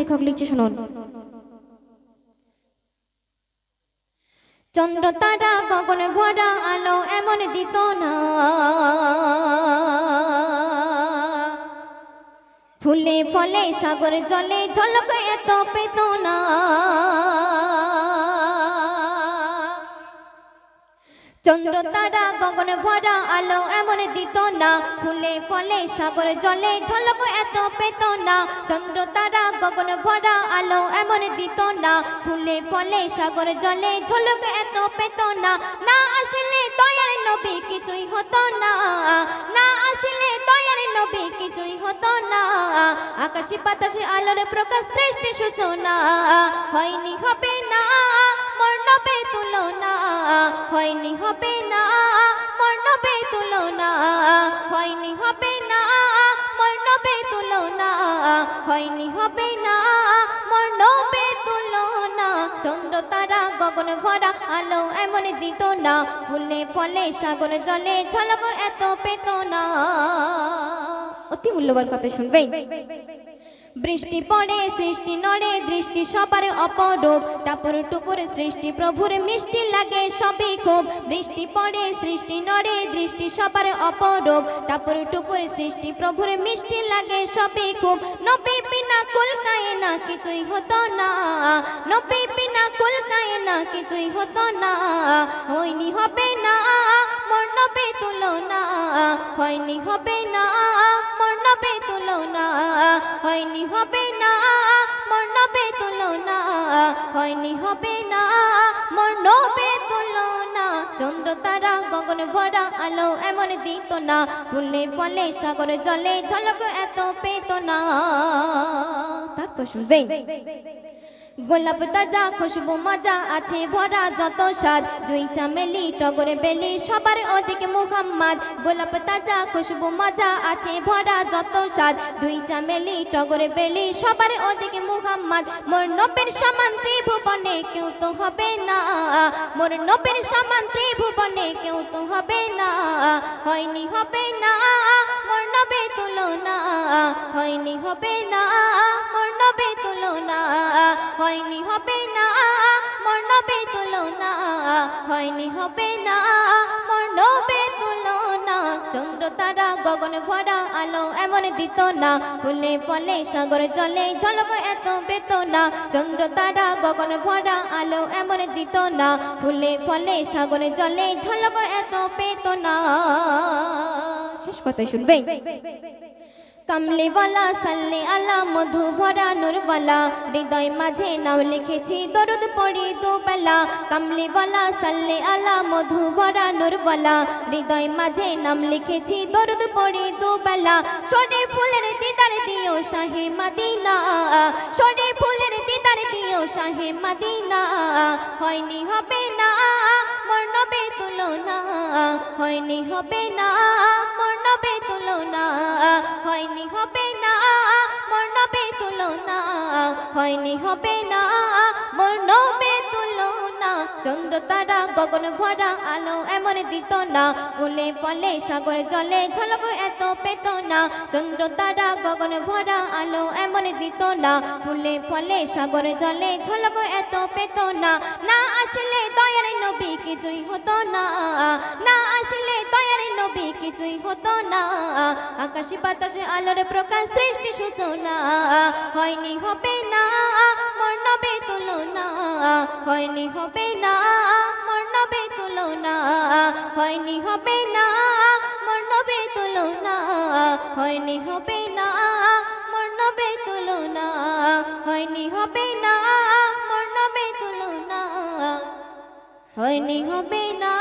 লেখক লিখছে শুনুন। চন্দ্র তারা গগন ভরা আলো এমন দিত না, ফুলে ফলে সাগর জলে ঝলক এত পেত না। চন্দ্র তারা গগন ভরা আলো এমন দিত না, ফুলে ফলে সাগর জলে ঝলক এত পেত না। চন্দ্র তারা গগন ভরা আলো এমন দিত না, ফুলে ফলে সাগর জলে ঝলক এত পেত না। না আসলে দয়ার নবী কিছুই হতো না, না আসলে দয়ার নবী কিছুই হতো না। আকাশে বাতাসে আলোর প্রকাশ সৃষ্টি সূচনা, হয়নি হবে না মোর নবীর তুলনা, হয়নি হবে না মোর নবীর তুলনা, হয়নি হবে না মোর নবীর তুলনা, হয়নি হবে না মোর নবীর তুলনা। চন্দ্র তারা গগন ভরা আলো এমন দিত না, ফুলে ফলে সাগর জলে ঝলক এত পেত না। অতি মূল্যবান কথা শুনবেন। বৃষ্টি পড়ে সৃষ্টি নড়ে দৃষ্টি সবার অপরূপ, টাপুর টুপুর সৃষ্টি প্রভুর মিষ্টি লাগে সবই খুব। বৃষ্টি পড়ে সৃষ্টি নড়ে দৃষ্টি সবার অপরূপ, টাপুর টুপুর সৃষ্টি প্রভুর মিষ্টি লাগে সবই খুব। নবী বিনা কুল কায়না কিছুই হতো না, নবী বিনা কুল কায়না কিছুই হতো না। হয়নি হবে না মোর নবীর তুলনা, হয়নি হবে না মোর নবীর তুলনা, হয়নি হবে না মোর নবীর তুলনা, হয়নি হবে না মোর নবীর তুলনা। চন্দ্র তারা গগন ভরা আলো এমন দিত না, ফুলে ফলে সাগর জলে ঝলক এত পেত না। তারপর শুনবেন। গোলাপ তাজা খুশবু মজা আছে ভরা যত স্বাদ, জুই চামেলি টগর বেলি সবার ওদিকে মুহাম্মদ। গোলাপ তাজা খুশবু মজা আছে ভরা যত স্বাদ, জুই চামেলি টগর বেলি সবার ওদিকে মুহাম্মদ। মোর নবীর সমান ত্রিভুবনে কেউ তো হবে না, মোর নবীর সমান ত্রিভুবনে কেউ তো হবে না। হয়নি হবে না মোর নবীর তুলনা, হয়নি হবে না মোর নবীর তুলনা, হয়নি হবে না মোর নবীর তুলনা, হয়নি হবে না মোর নবীর তুলনা। চন্দ্র তারা গগন ভরা আলো এমন দিত না, ফুলে ফলে সাগর জলে ঝলক এত পেত না। চন্দ্র তারা গগন ভরা আলো এমন দিত না, ফুলে ফলে সাগর জলে ঝলক এত পেত না। শেষ কথা শুনবেন। কামলিওয়ালা সাল্লে আলা মধু ভরা নূরওয়ালা, হৃদয় মাঝে নাম লিখেছি দরুদ পড়ি দুবেলা। কামলিওয়ালা সাল্লে আলা মধু ভরা নূরওয়ালা, হৃদয় মাঝে নাম লিখেছি দরুদ পড়ি দুবেলা। সরে ফুলের দিদার দিও শাহে মদিনা, সরে ফুলের দিদার দিও শাহে মদিনা। হয়নি হবে না মোর নবীর তুলনা, হয়নি হবে না মোর নবীর তুলনা, হয়নি হবে না মোর নবীর তুলনা, হয়নি হবে না মোর নবীর তুলনা। চন্দ্র তারা গগন ভরা আলো এমন দিত না, ফুলে ফলে সাগর জলে ঝলক এত পেত না। চন্দ্র তারা গগন ভরা আলো এমন দিত না, ফুলে ফলে সাগর জলে ঝলক এত পেত না। না আসলে দয়ার নবী কিছুই হতো না, না আসলে দয়ার নবী কিছুই হতো না। আকাশে বাতাসে আলোর প্রকাশ সৃষ্টি সূচনা, হয়নি হবে না মোর নবীর তুলনা, হয়নি হবে না মোর নবীর তুলনা, হয়নি হবে না মোর নবীর তুলনা, হয়নি হবে না মোর নবীর তুলনা, হয়নি হবে না মোর নবীর তুলনা, হয়নি হবে না